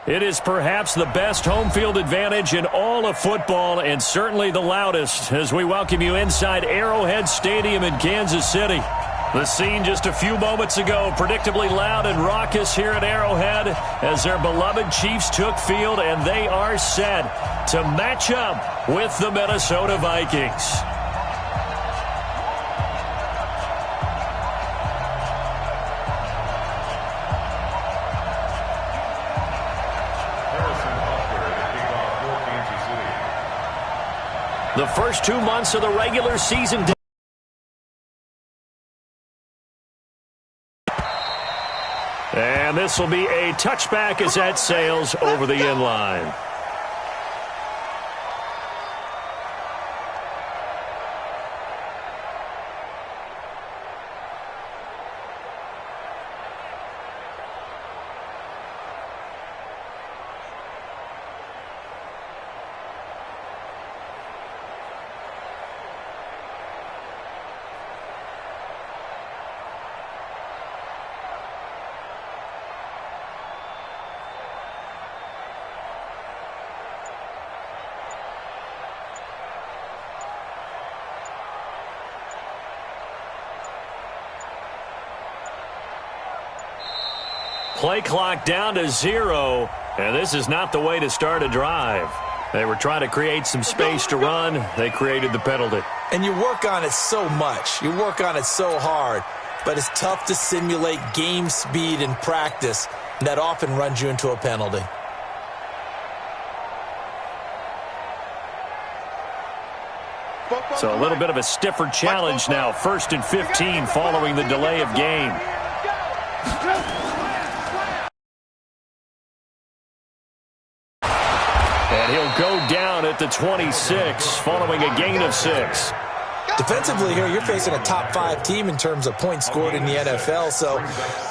It is perhaps the best home field advantage in all of football, and certainly the loudest, as we welcome you inside Arrowhead Stadium in Kansas City. The scene just a few moments ago, predictably loud and raucous here at Arrowhead as their beloved Chiefs took field, and they are set to match up with the Minnesota Vikings. The first 2 months of the regular season. And this will be a touchback as that sails over the end line. Play clock down to 0, and this is not the way to start a drive. They were trying to create some space to run. They created the penalty. And you work on it so much. You work on it so hard. But it's tough to simulate game speed in practice. And that often runs you into a penalty. So a little bit of a stiffer challenge now. 1st and 15 following the delay of game. And he'll go down at the 26 following a gain of 6. Defensively here, you're facing a top 5 team in terms of points scored in the NFL. So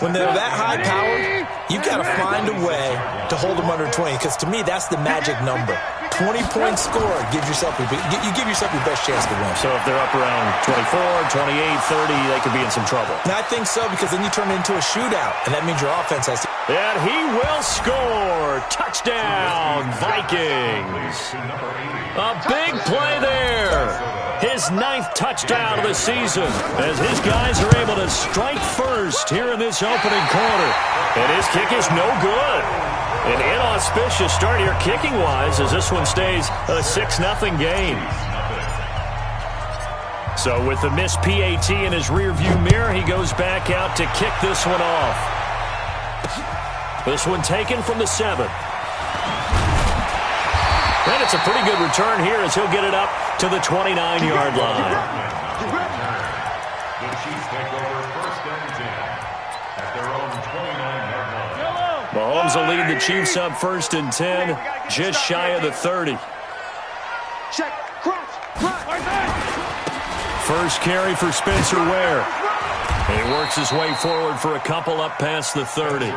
when they're that high-powered, you've got to find a way to hold them under 20. Because to me, that's the magic number. 20 points scored, you give yourself your best chance to win. So if they're up around 24, 28, 30, they could be in some trouble. And I think so, because then you turn it into a shootout, and that means your offense has to... And he will score. Touchdown, Vikings. A big play there. His 9th touchdown of the season as his guys are able to strike first here in this opening quarter. And his kick is no good. An inauspicious start here kicking-wise as this one stays a 6-0 game. So with the missed PAT in his rearview mirror, he goes back out to kick this one off. This one taken from the 7. And it's a pretty good return here as he'll get it up to the 29-yard line. The Chiefs take over 1st and 10 at their own 29-yard line. Mahomes will lead the Chiefs up 1st and 10, just shy of the 30. Check, cross. First carry for Spencer Ware. And he works his way forward for a couple up past the 30.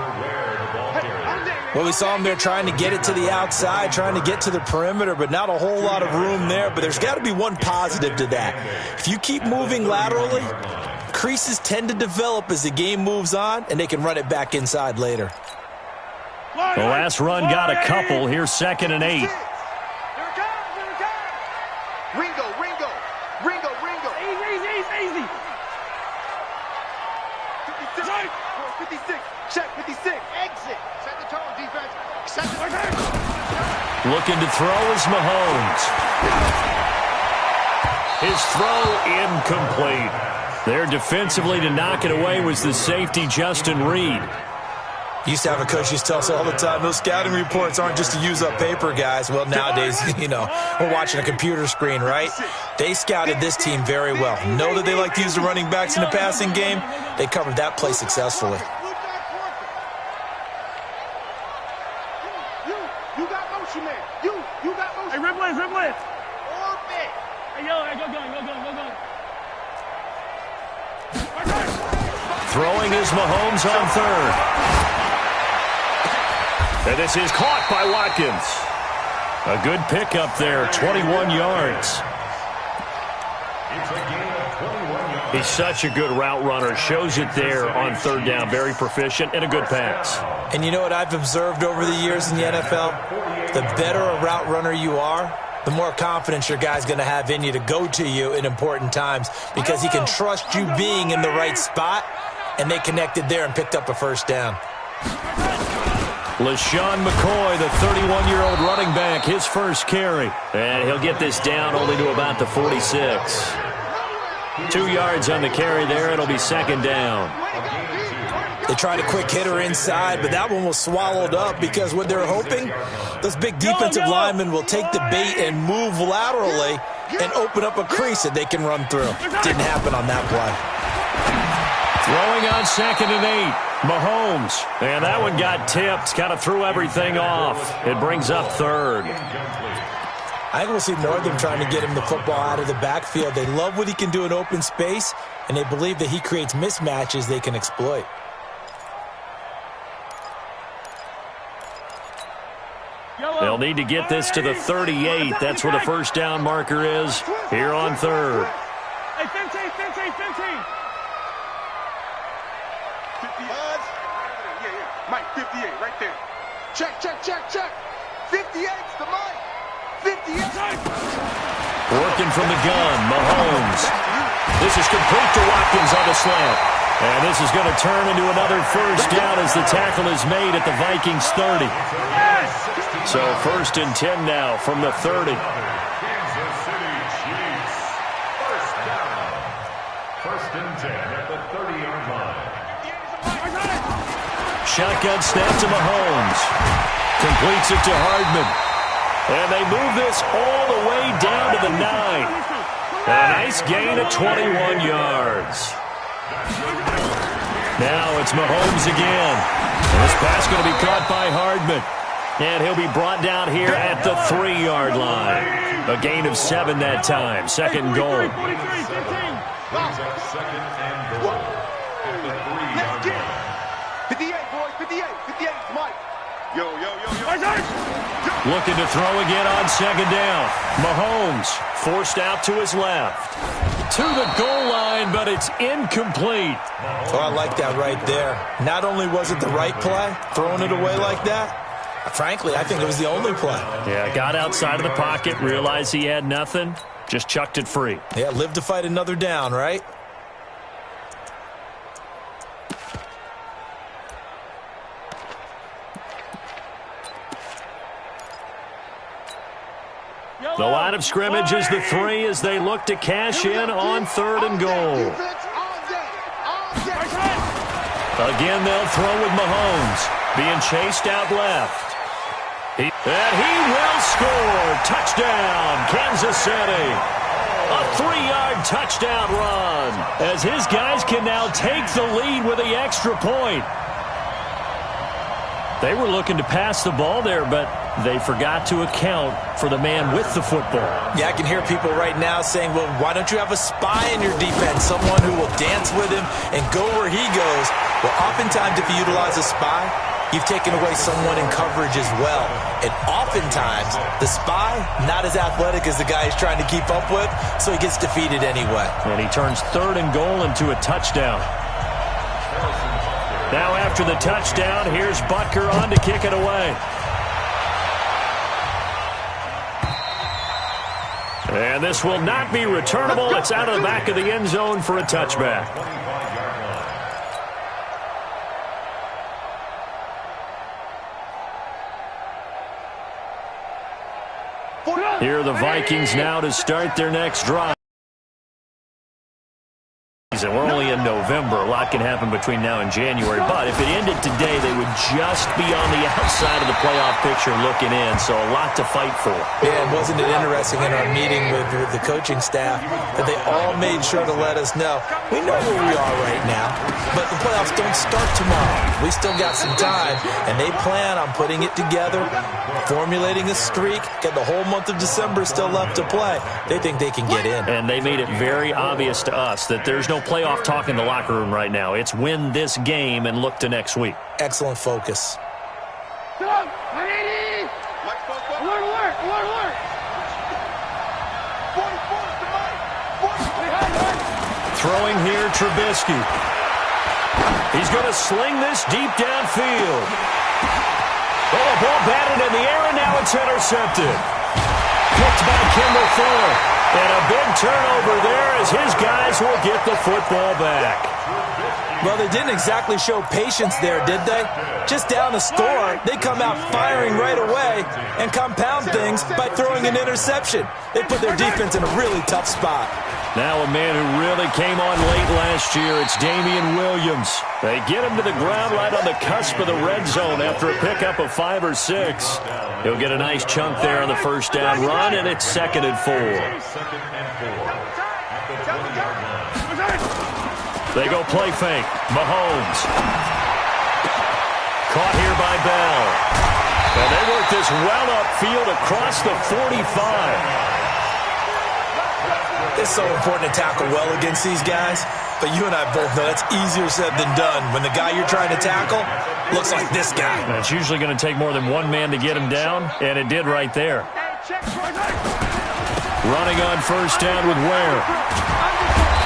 Well, we saw him there trying to get it to the outside, trying to get to the perimeter, but not a whole lot of room there. But there's got to be one positive to that. If you keep moving laterally, creases tend to develop as the game moves on, and they can run it back inside later. The last run got a couple. Here's 2nd and 8. Ringo. Easy. 56. Check, 56. Exit. Set the tone, defense. Looking to throw is Mahomes. His throw incomplete. There defensively to knock it away was the safety, Justin Reed. Used to have a coach used to tell us all the time, those scouting reports aren't just to use up paper, guys. Well, nowadays, we're watching a computer screen, right? They scouted this team very well. Know that they like to use the running backs in the passing game. They covered that play successfully. You got motion, man. You got motion. Hey, rip blitz. Orbit. Hey, go. Throwing is Mahomes on 3rd. And this is caught by Watkins. A good pickup there, 21 yards. It's a gain of 21 yards. He's such a good route runner. Shows it there on third down. Very proficient and a good pass. And you know what I've observed over the years in the NFL? The better a route runner you are, the more confidence your guy's going to have in you to go to you in important times because he can trust you being in the right spot, and they connected there and picked up a first down. LaShawn McCoy, the 31-year-old running back, his first carry. And he'll get this down only to about the 46. 2 yards on the carry there. It'll be second down. They tried a quick hitter inside, but that one was swallowed up because what they're hoping, those big defensive linemen will take the bait and move laterally and open up a crease that they can run through. Didn't happen on that play. Throwing on 2nd and 8. Mahomes. And that one got tipped. Kind of threw everything off. It brings up third. I think we'll see more of them trying to get him the football out of the backfield. They love what he can do in open space, and they believe that he creates mismatches they can exploit. They'll need to get this to the 38. That's where the first down marker is here on third. Hey, 15. 58. Mike, 58, right there. Check. 58's the Mike. 58. Working from the gun, Mahomes. This is complete to Watkins on the slant. And this is going to turn into another first down as the tackle is made at the Vikings 30. So 1st and 10 now from the 30. Kansas City Chiefs. First down. 1st and 10 at the 30-yard line. Shotgun snap to Mahomes. Completes it to Hardman. And they move this all the way down to the 9. A nice gain of 21 yards. Now it's Mahomes again. And this pass going to be caught by Hardman. And he'll be brought down here at the 3-yard line. A gain of 7 that time. 2nd and goal. Brings up 2nd and goal at the 3-yard line. 58, boys. 58, Mike. Yo. Looking to throw again on 2nd down. Mahomes forced out to his left. To the goal line, but it's incomplete. Oh, I like that right there. Not only was it the right play, throwing it away like that, frankly, I think it was the only play. Yeah, got outside of the pocket, realized he had nothing, just chucked it free. Yeah, live to fight another down, right? The line of scrimmage is the 3 as they look to cash in on 3rd and goal. Again, they'll throw with Mahomes, being chased out left. And he will score. Touchdown, Kansas City. A 3-yard touchdown run as his guys can now take the lead with the extra point. They were looking to pass the ball there, but they forgot to account for the man with the football. Yeah, I can hear people right now saying, well, why don't you have a spy in your defense, someone who will dance with him and go where he goes? Well, oftentimes if you utilize a spy, you've taken away someone in coverage as well. And oftentimes, the spy, not as athletic as the guy he's trying to keep up with, so he gets defeated anyway. And he turns 3rd and goal into a touchdown. Now after the touchdown, here's Butker on to kick it away. And this will not be returnable. It's out of the back of the end zone for a touchback. Here are the Vikings now to start their next drive. And we're only in November. A lot can happen between now and January. But if it ended today, they would just be on the outside of the playoff picture looking in. So a lot to fight for. Yeah, and wasn't it interesting in our meeting with the coaching staff that they all made sure to let us know, we know where we are right now, but the playoffs don't start tomorrow. We still got some time, and they plan on putting it together, formulating a streak, get the whole month of December still left to play. They think they can get in. And they made it very obvious to us that there's no playoff talk in the locker room right now. It's win this game and look to next week. Excellent focus. Alert. Throwing here, Trubisky. He's going to sling this deep downfield. Oh, a ball batted in the air, and now it's intercepted. Picked by Kendall Fuller. And a big turnover there as his guys will get the football back. Well, they didn't exactly show patience there, did they? Just down the score, they come out firing right away and compound things by throwing an interception. They put their defense in a really tough spot. Now a man who really came on late last year, it's Damian Williams. They get him to the ground right on the cusp of the red zone after a pickup of 5 or 6. He'll get a nice chunk there on the first down run, and it's 2nd and 4. They go play fake. Mahomes. Caught here by Bell. And they work this well upfield across the 45. It's so important to tackle well against these guys, but you and I both know that's easier said than done when the guy you're trying to tackle looks like this guy. And it's usually going to take more than one man to get him down, and it did right there. Running on first down with Ware.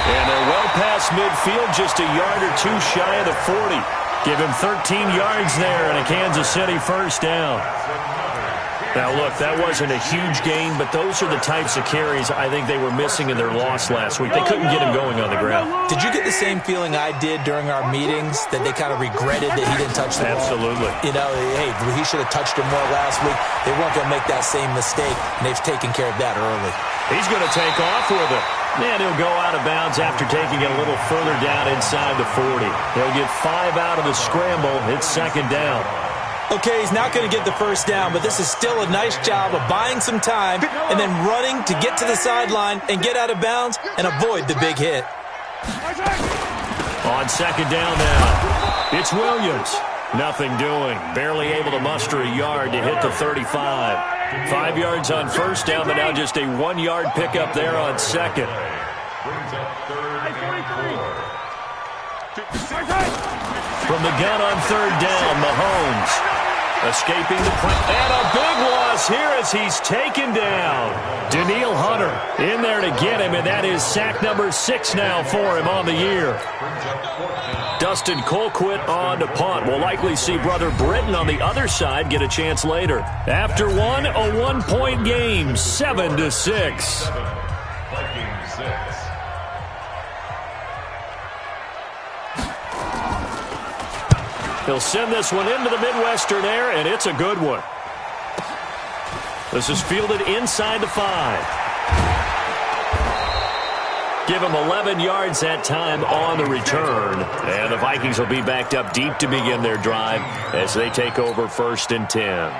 And they're well past midfield, just a yard or two shy of the 40. Give him 13 yards there and a Kansas City first down. Now, look, that wasn't a huge gain, but those are the types of carries I think they were missing in their loss last week. They couldn't get him going on the ground. Did you get the same feeling I did during our meetings, that they kind of regretted that he didn't touch the ball? Absolutely. You know, hey, he should have touched him more last week. They weren't going to make that same mistake, and they've taken care of that early. He's going to take off with it. And he'll go out of bounds after taking it a little further down inside the 40. They'll get 5 out of the scramble. It's 2nd down. Okay, he's not going to get the first down, but this is still a nice job of buying some time and then running to get to the sideline and get out of bounds and avoid the big hit. On 2nd down now, it's Williams. Nothing doing. Barely able to muster a yard to hit the 35. 5 yards on first down, but now just a 1-yard pickup there on 2nd. From the gun on 3rd down, Mahomes. Escaping the play. And a big loss here as he's taken down. Danielle Hunter in there to get him, and that is sack number 6 now for him on the year. Dustin Colquitt on to punt. We'll likely see brother Britton on the other side get a chance later. After one, a 1-point game, 7-6. He'll send this one into the Midwestern air, and it's a good one. This is fielded inside the 5. Give him 11 yards that time on the return. And the Vikings will be backed up deep to begin their drive as they take over 1st and 10.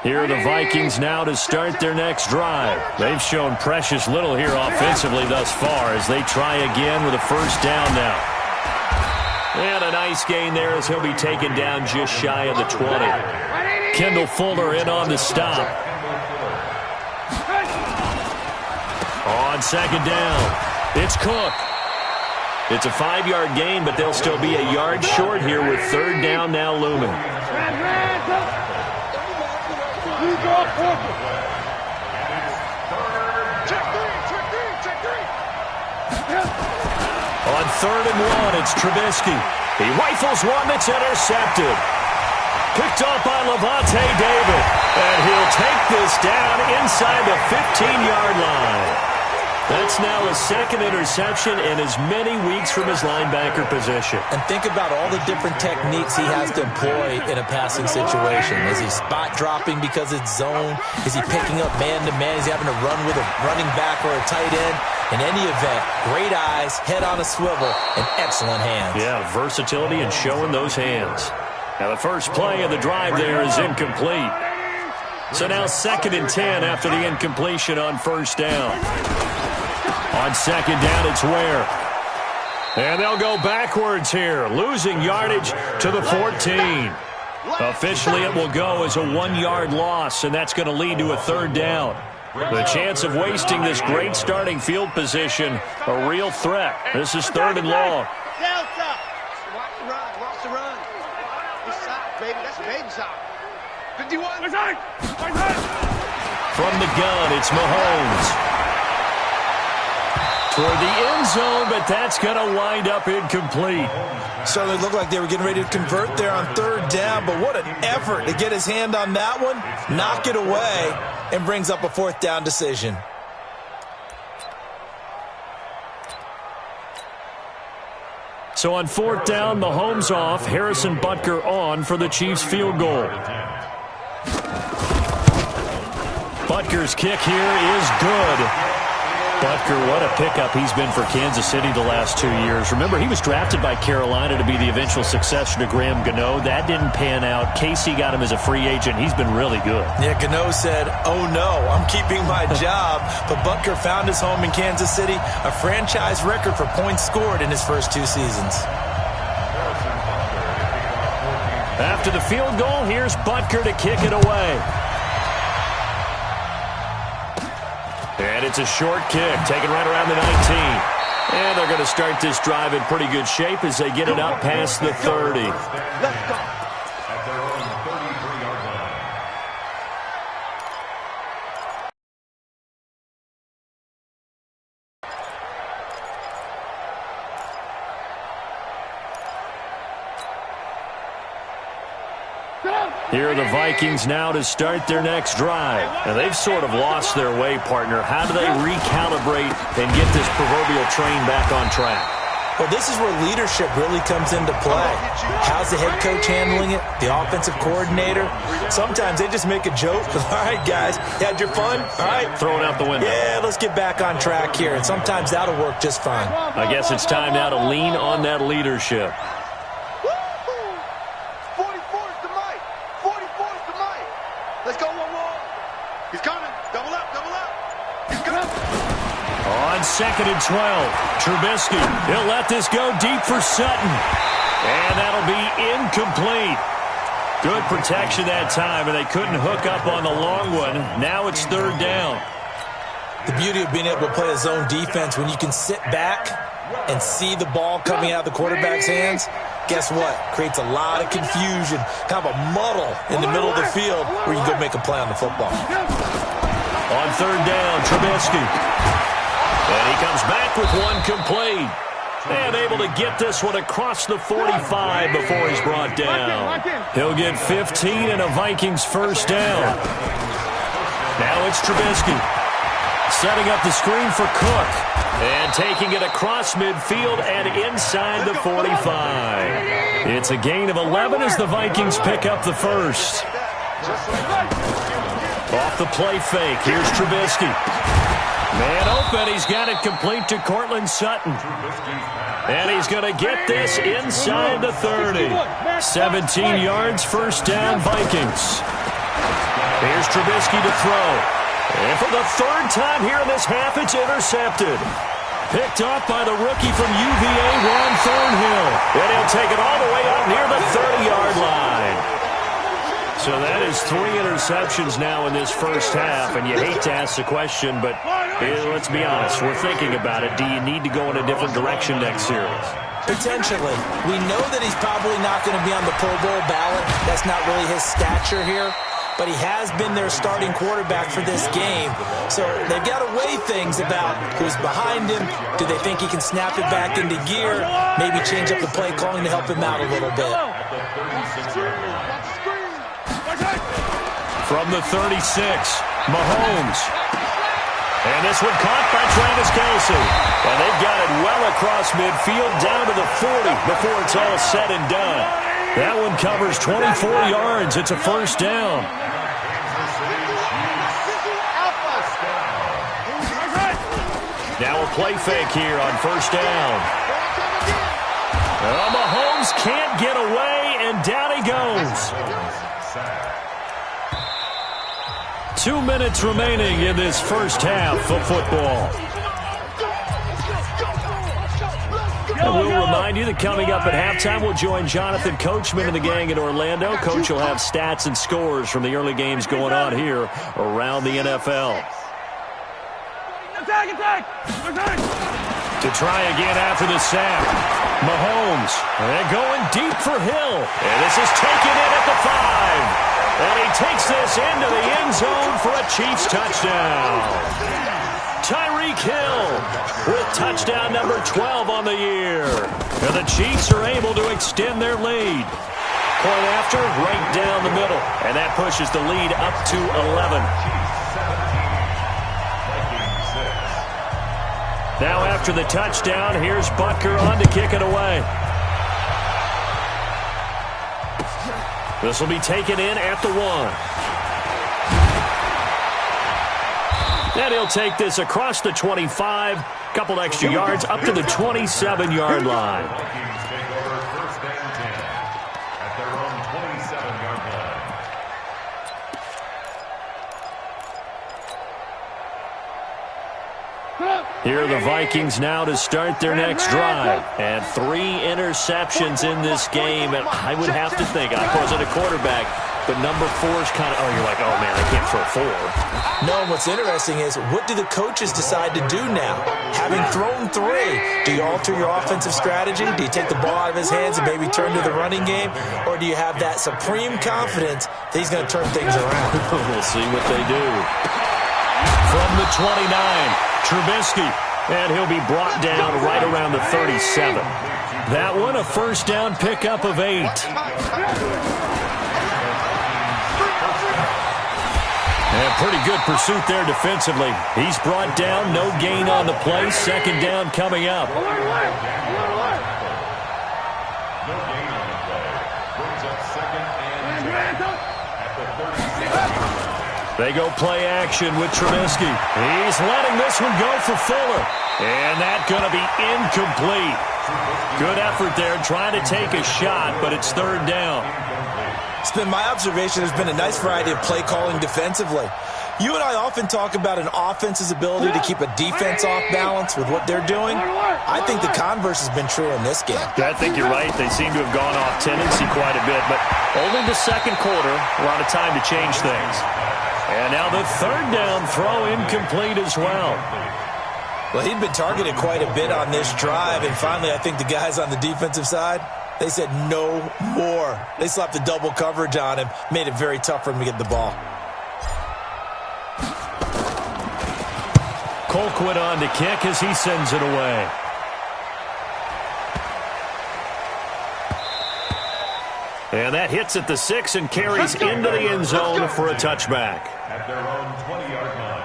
Here are the Vikings now to start their next drive. They've shown precious little here offensively thus far as they try again with a first down now. And a nice gain there as he'll be taken down just shy of the 20. Kendall Fuller in on the stop. On 2nd down, it's Cook. It's a 5-yard gain, but they'll still be a yard short here with 3rd down now looming. On 3rd and 1, it's Trubisky. He rifles one that's intercepted. Picked off by Levante David. And he'll take this down inside the 15-yard line. That's now his 2nd interception in as many weeks from his linebacker position. And think about all the different techniques he has to employ in a passing situation. Is he spot dropping because it's zone? Is he picking up man-to-man? Is he having to run with a running back or a tight end? In any event, great eyes, head on a swivel, and excellent hands. Yeah, versatility and showing those hands. Now the first play of the drive there is incomplete. So now 2nd and 10 after the incompletion on first down. On 2nd down, it's Ware. And they'll go backwards here, losing yardage to the 14. Officially, it will go as a 1-yard loss, and that's going to lead to a 3rd down. The chance of wasting this great starting field position, a real threat. This is 3rd and long. Delta. Watch the run. Watch the run. This side, baby. That's a baby side. 51. From the gun, it's Mahomes. Toward the end zone, but that's going to wind up incomplete. Certainly looked like they were getting ready to convert there on third down, but what an effort to get his hand on that one, knock it away, and brings up a fourth down decision. So on fourth down, Mahomes off, Harrison Butker on for the Chiefs field goal. Butker's kick here is good. Butker, what a pickup he's been for Kansas City the last 2 years. Remember, he was drafted by Carolina to be the eventual successor to Graham Gano. That didn't pan out. Casey got him as a free agent. He's been really good. Yeah, Gano said, oh no, I'm keeping my job. But Butker found his home in Kansas City, a franchise record for points scored in his first 2 seasons. After the field goal, here's Butker to kick it away. And it's a short kick, taken right around the 19. And they're going to start this drive in pretty good shape as they get it up past the 30. Let's go. At their own 33-yard line. Here are the Vikings now to start their next drive. And they've sort of lost their way, partner. How do they recalibrate and get this proverbial train back on track? Well, this is where leadership really comes into play. How's the head coach handling it? The offensive coordinator? Sometimes they just make a joke. All right, guys, you had your fun? All right. Throw it out the window. Yeah, let's get back on track here. And sometimes that'll work just fine. I guess it's time now to lean on that leadership. 44 is the mic. 44 is the mic. Let's go one more. He's coming. Double up, double up. He's coming. On 2nd and 12, Trubisky, he'll let this go deep for Sutton. And that'll be incomplete. Good protection that time, and they couldn't hook up on the long one. Now it's third down. The beauty of being able to play a zone defense when you can sit back and see the ball coming out of the quarterback's hands, guess what? Creates a lot of confusion, kind of a muddle in the middle of the field where you can go make a play on the football. On third down, Trubisky. And he comes back with one complete. And able to get this one across the 45 before he's brought down. He'll get 15 and a Vikings first down. Now it's Trubisky. Setting up the screen for Cook. And taking it across midfield and inside the 45. It's a gain of 11 as the Vikings pick up the first. Off the play fake, here's Trubisky. Man open, he's got it complete to Cortland Sutton. And he's going to get this inside the 30. 17 yards, first down, Vikings. Here's Trubisky to throw. And for the third time here in this half, it's intercepted. Picked off by the rookie from UVA, Ron Thornhill. And he'll take it all the way out near the 30-yard line. So that is 3 interceptions now in this first half, and you hate to ask the question, but let's be honest, we're thinking about it. Do you need to go in a different direction next series? Potentially. We know that he's probably not going to be on the Pro Bowl ballot. That's not really his stature here, but he has been their starting quarterback for this game. So they've got to weigh things about who's behind him. Do they think he can snap it back into gear? Maybe change up the play calling to help him out a little bit. From the 36, Mahomes. And this one caught by Travis Kelce. And they've got it well across midfield down to the 40 before it's all said and done. That one covers 24 yards. It's a first down. Now a play fake here on first down. Well, Mahomes can't get away, and down he goes. 2 minutes remaining in this first half of football. And we'll remind you that coming up at halftime, we'll join Jonathan Coachman and the gang in Orlando. Coach will have stats and scores from the early games going on here around the NFL. To try again after the sack. Mahomes. They're going deep for Hill. And this is taken in at the 5. And he takes this into the end zone for a Chiefs touchdown. Tyreek Hill with touchdown number 12 on the year. And the Chiefs are able to extend their lead. Point after, right down the middle. And that pushes the lead up to 11. Now after the touchdown, here's Butker on to kick it away. This will be taken in at the 1. And he'll take this across the 25, couple extra yards up to the 27-yard line. Here are the Vikings now to start their next drive. And 3 interceptions in this game. And I would have to think, I wasn't a quarterback, but number 4 is kind of, you're like, oh, man, I can't throw 4. No, and what's interesting is, what do the coaches decide to do now? Having thrown 3, do you alter your offensive strategy? Do you take the ball out of his hands and maybe turn to the running game? Or do you have that supreme confidence that he's going to turn things around? We'll see what they do. From the 29, Trubisky, and he'll be brought down right around the 37. That one, a first down pickup of 8. And pretty good pursuit there defensively. He's brought down, no gain on the play. Second down coming up. They go play action with Trubisky. He's letting this one go for Fuller. And that's going to be incomplete. Good effort there trying to take a shot, but it's third down. It's been my observation there's been a nice variety of play calling defensively. You and I often talk about an offense's ability to keep a defense off balance with what they're doing. I think the converse has been true in this game. I think you're right. They seem to have gone off tendency quite a bit, but only the second quarter, a lot of time to change things. And now the third down throw incomplete as well. Well, he'd been targeted quite a bit on this drive, and finally I think the guys on the defensive side, they said no more. They slapped the double coverage on him, made it very tough for him to get the ball. Colquitt on to kick as he sends it away. And that hits at the 6 and carries into the end zone for a touchback. At their own 20-yard line.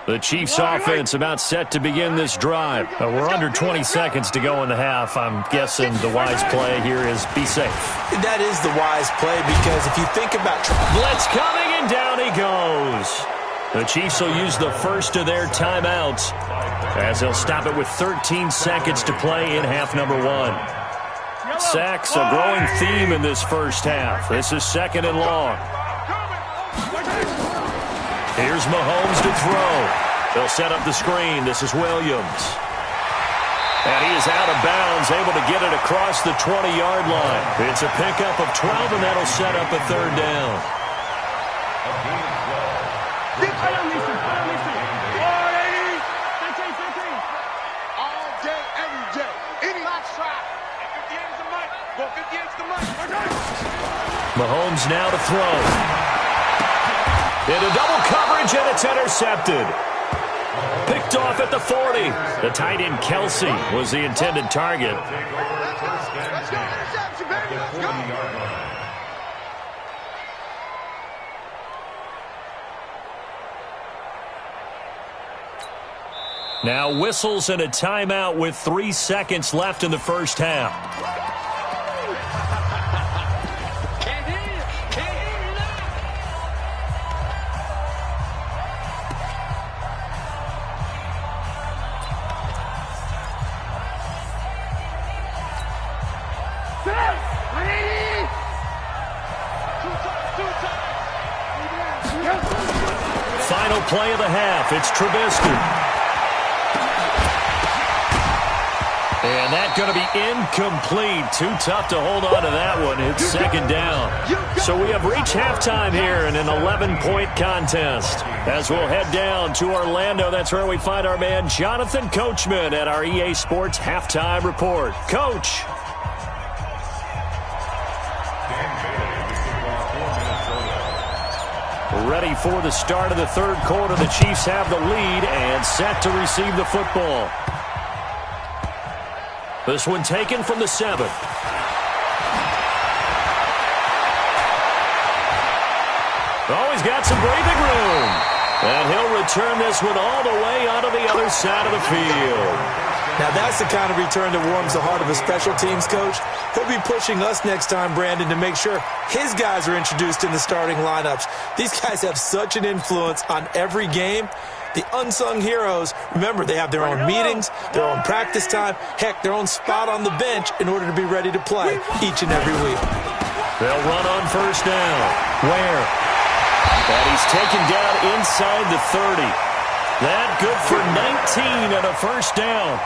The Chiefs offense about set to begin this drive. We're under 20 seconds to go in the half. I'm guessing the wise play here is be safe. That is the wise play, because if you think about... Blitz coming, and down he goes. The Chiefs will use the first of their timeouts as they'll stop it with 13 seconds to play in half number 1. Sacks, a growing theme in this first half. This is second and long. Here's Mahomes to throw. They'll set up the screen. This is Williams. And he is out of bounds, able to get it across the 20-yard line. It's a pickup of 12, and that'll set up a third down. Mahomes now to throw. Into double coverage, and it's intercepted. Picked off at the 40. The tight end Kelsey was the intended target. Now whistles and a timeout with 3 seconds left in the first half. Final play of the half. It's Trubisky. And that's going to be incomplete. Too tough to hold on to that one. It's second down. So we have reached halftime here in an 11-point contest. As we'll head down to Orlando, that's where we find our man Jonathan Coachman at our EA Sports Halftime Report. Coach. Ready for the start of the third quarter. The Chiefs have the lead and set to receive the football. This one taken from the 7. Oh, he's got some breathing room. And he'll return this one all the way onto the other side of the field. Now, that's the kind of return that warms the heart of a special teams coach. He'll be pushing us next time, Brandon, to make sure his guys are introduced in the starting lineups. These guys have such an influence on every game. The unsung heroes, remember, they have their own meetings, their own practice time, heck, their own spot on the bench in order to be ready to play each and every week. They'll run on first down. Where? And he's taken down inside the 30. That good for 19 and a first down.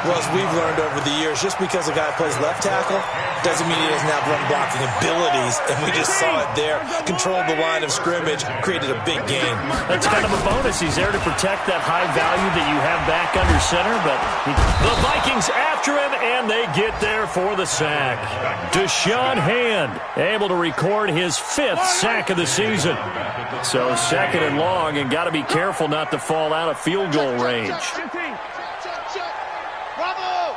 Well, as we've learned over the years, just because a guy plays left tackle doesn't mean he doesn't have run blocking abilities. And we just saw it there. Controlled the line of scrimmage, created a big gain. That's kind of a bonus. He's there to protect that high value that you have back under center. But the Vikings after him, and they get there for the sack. Deshaun Hand able to record his 5th sack of the season. So second and long, and got to be careful not to fall out of field goal range. Bravo!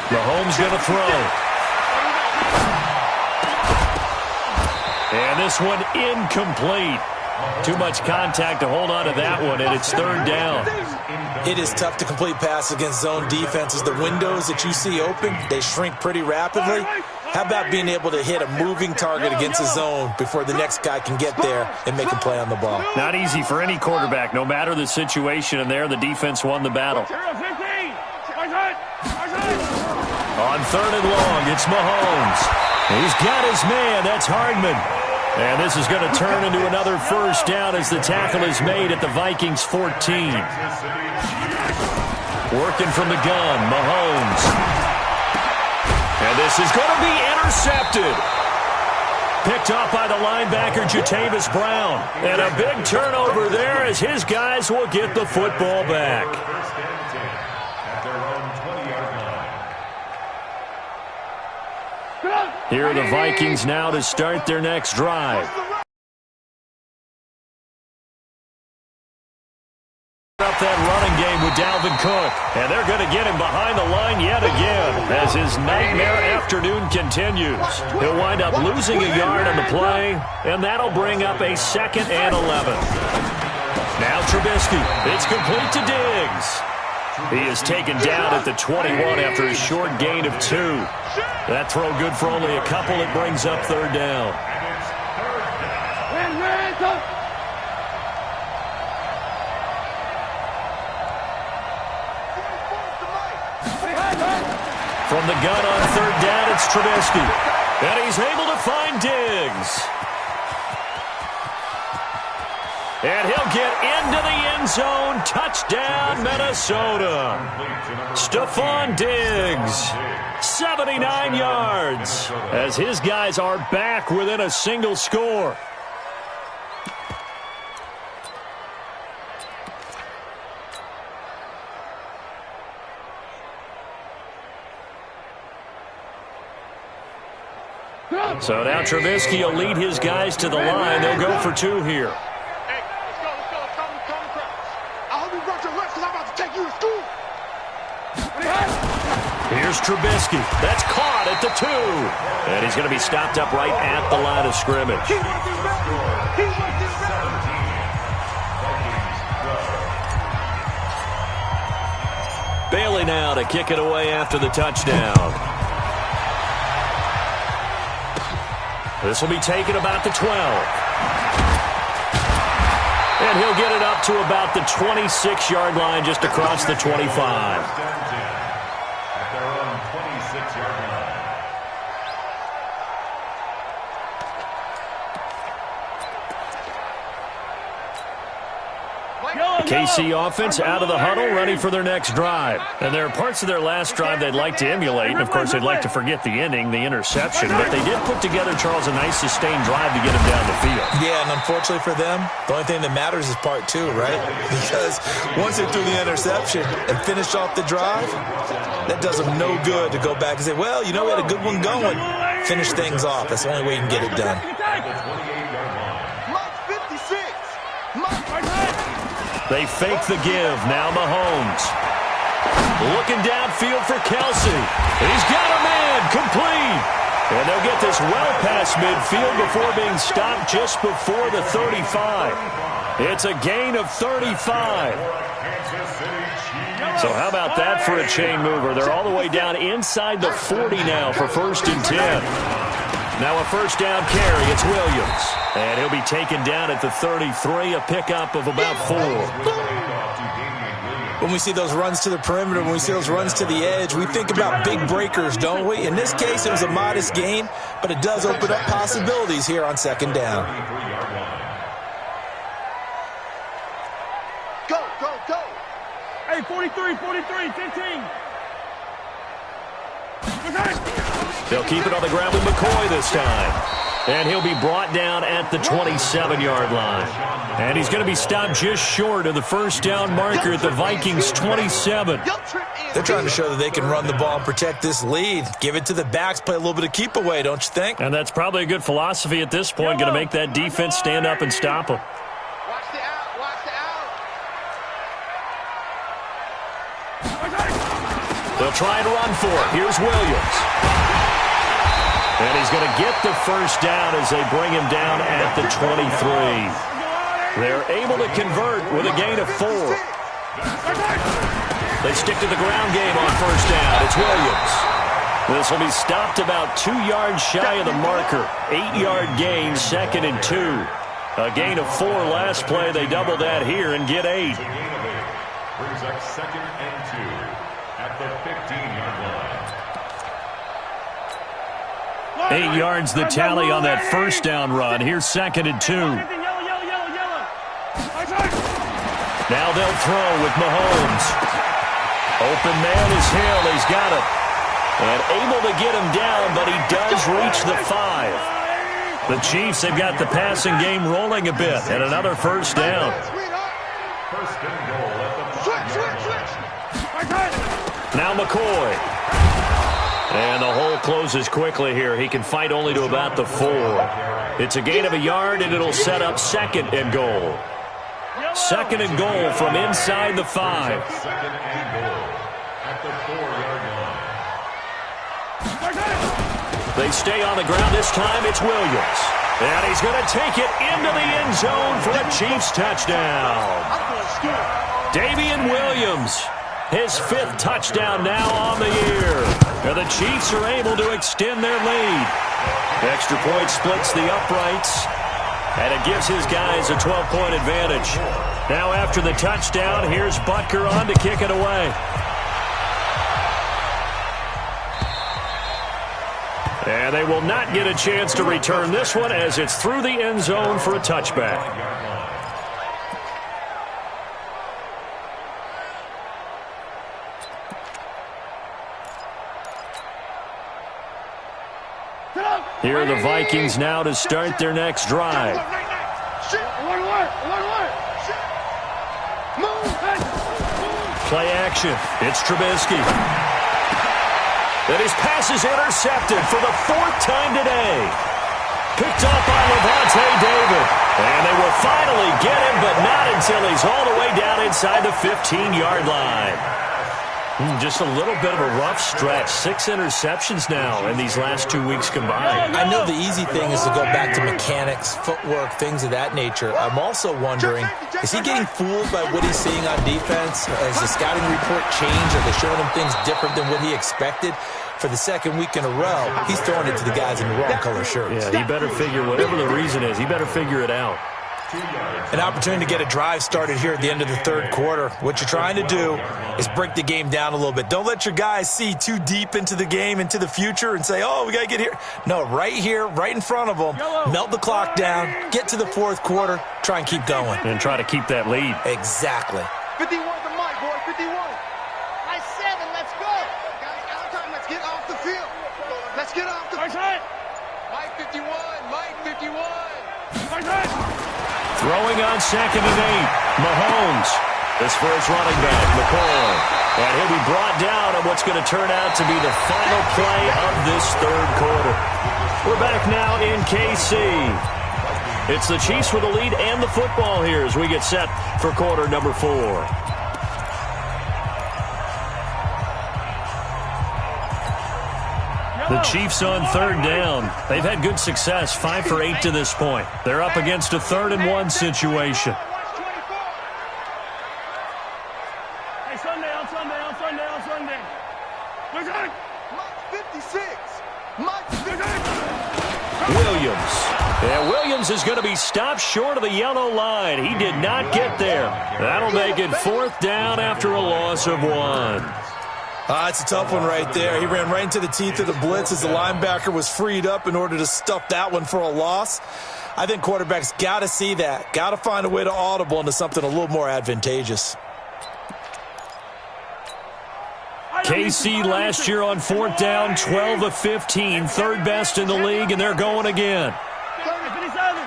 Mahomes going to throw. And this one incomplete. Too much contact to hold on to that one, and it's third down. It is tough to complete passes against zone defenses. The windows that you see open, they shrink pretty rapidly. How about being able to hit a moving target against a zone before the next guy can get there and make a play on the ball? Not easy for any quarterback, no matter the situation, and there the defense won the battle. On third and long, it's Mahomes. He's got his man, that's Hardman. And this is going to turn into another first down as the tackle is made at the Vikings 14. Working from the gun, Mahomes. And this is going to be intercepted. Picked off by the linebacker, Jatavis Brown. And a big turnover there as his guys will get the football back. Here are the Vikings now to start their next drive. Up that running game with Dalvin Cook. And they're going to get him behind the line yet again as his nightmare afternoon continues. He'll wind up losing a yard on the play, and that'll bring up a 2nd and 11. Now Trubisky. It's complete to Diggs. He is taken down at the 21 after a short gain of 2. That throw good for only a couple. It brings up third down. From the gun on third down, it's Trubisky. And he's able to find Diggs. And he'll get into the end zone. Touchdown, Minnesota. Stephon Diggs, 79 yards, as his guys are back within a single score. So now Trubisky will lead his guys to the line. They'll go for 2 here. Here's Trubisky. That's caught at the 2. And he's going to be stopped up right at the line of scrimmage. Bailey now to kick it away after the touchdown. This will be taken about the 12. And he'll get it up to about the 26-yard line, just across the 25. KC offense out of the huddle, ready for their next drive. And there are parts of their last drive they'd like to emulate. And, of course, they'd like to forget the ending, the interception. But they did put together, Charles, a nice sustained drive to get them down the field. Yeah, and unfortunately for them, the only thing that matters is part two, right? Because once they threw the interception and finished off the drive, that does them no good to go back and say, well, you know, we had a good one going. Finish things off. That's the only way you can get it done. They fake the give. Now Mahomes. Looking downfield for Kelsey. He's got a man. Complete. And they'll get this well past midfield before being stopped just before the 35. It's a gain of 35. So how about that for a chain mover? They're all the way down inside the 40 now for 1st and 10. Now a first down carry. It's Williams. And he'll be taken down at the 33, a pickup of about 4. When we see those runs to the perimeter, when we see those runs to the edge, we think about big breakers, don't we? In this case, it was a modest gain, but it does open up possibilities here on 2nd down. Go, go, go. Hey, 43, 15. They'll keep it on the ground with McCoy this time. And he'll be brought down at the 27-yard line. And he's going to be stopped just short of the first down marker at the Vikings' 27. They're trying to show that they can run the ball and protect this lead. Give it to the backs, play a little bit of keep away, don't you think? And that's probably a good philosophy at this point, going to make that defense stand up and stop them. Watch the out, watch the out. They'll try and run for it. Here's Williams. And he's going to get the first down as they bring him down at the 23. They're able to convert with a gain of 4. They stick to the ground game on first down. It's Williams. This will be stopped about 2 yards shy of the marker. 8-yard gain, 2nd and 2. A gain of 4 last play. They double that here and get 8. Brings up 2nd and 2 at the 15-yard line. 8 yards the tally on that first down run. Here's 2nd and 2. Now they'll throw with Mahomes. Open man is Hill. He's got it. And able to get him down, but he does reach the 5. The Chiefs, they've got the passing game rolling a bit. And another first down. First and goal at the Now McCoy. And the hole closes quickly here. He can fight only to about the 4. It's a gain of a yard, and it'll set up 2nd and goal. 2nd and goal from inside the 5. 2nd and goal at the 4-yard line. They stay on the ground. This time it's Williams. And he's going to take it into the end zone for a Chiefs touchdown. Damian Williams, his 5th touchdown now on the year. And the Chiefs are able to extend their lead. Extra point splits the uprights, and it gives his guys a 12-point advantage. Now after the touchdown, here's Butker on to kick it away. And they will not get a chance to return this one as it's through the end zone for a touchback. Here are the Vikings now to start their next drive. Play action. It's Trubisky. And his pass is intercepted for the 4th time today. Picked up by Levante David. And they will finally get him, but not until he's all the way down inside the 15-yard line. Just a little bit of a rough stretch. 6 interceptions now in these last 2 weeks combined. I know the easy thing is to go back to mechanics, footwork, things of that nature. I'm also wondering, is he getting fooled by what he's seeing on defense? Has the scouting report changed? Are they showing him things different than what he expected? For the 2nd week in a row, he's throwing it to the guys in the wrong color shirts. Yeah, he better figure, whatever the reason is, he better figure it out. An opportunity to get a drive started here at the end of the 3rd quarter. What you're trying to do is break the game down a little bit. Don't let your guys see too deep into the game, into the future, and say, oh, we got to get here. No, right here, right in front of them, melt the clock down, get to the 4th quarter, try try and keep going. And try to keep that lead. Exactly. 51 to Mike, boy, 51. High 7, let's go. Guys, out of time, let's get off the field. Let's get off the field. Mike 51, Mike 51. Throwing on 2nd and 8. Mahomes. This for his running back, McCoy. And he'll be brought down on what's going to turn out to be the final play of this third quarter. We're back now in KC. It's the Chiefs with the lead and the football here as we get set for quarter number 4. The Chiefs on 3rd down. They've had good success, 5 for 8 to this point. They're up against a 3rd and 1 situation. Hey, Sunday. Mike 56. Mike 56. Williams. And Williams is going to be stopped short of the yellow line. He did not get there. That'll make it 4th down after a loss of 1. It's a tough one right there. He ran right into the teeth of the blitz as the linebacker was freed up in order to stuff that one for a loss. I think quarterbacks got to see that. Got to find a way to audible into something a little more advantageous. KC last year on 4th down, 12 of 15, 3rd best in the league, and they're going again. 57.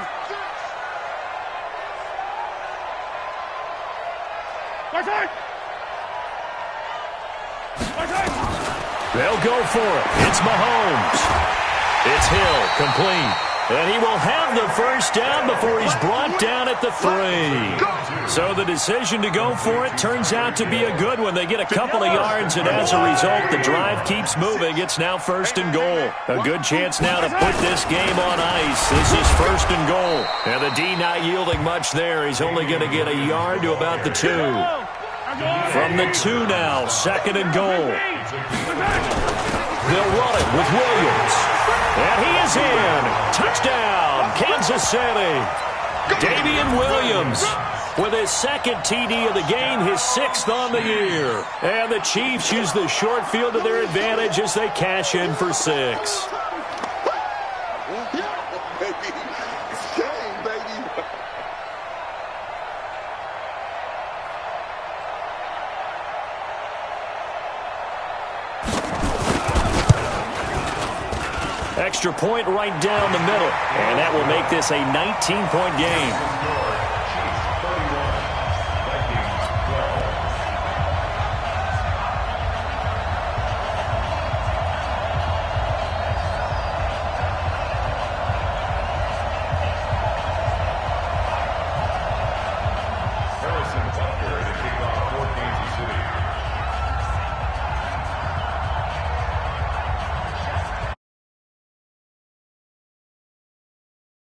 They'll go for it. It's Mahomes. It's Hill, complete. And he will have the 1st down before he's brought down at the 3. So the decision to go for it turns out to be a good one. They get a couple of yards, and as a result, the drive keeps moving. It's now 1st and goal. A good chance now to put this game on ice. This is 1st and goal. And the D not yielding much there. He's only going to get a yard to about the 2. From the 2 now, 2nd and goal. They'll run it with Williams. And he is in. Touchdown, Kansas City. Damian Williams with his 2nd TD of the game, his 6th on the year. And the Chiefs use the short field to their advantage as they cash in for 6. Baby, it's game, baby. Extra point right down the middle. And that will make this a 19-point game.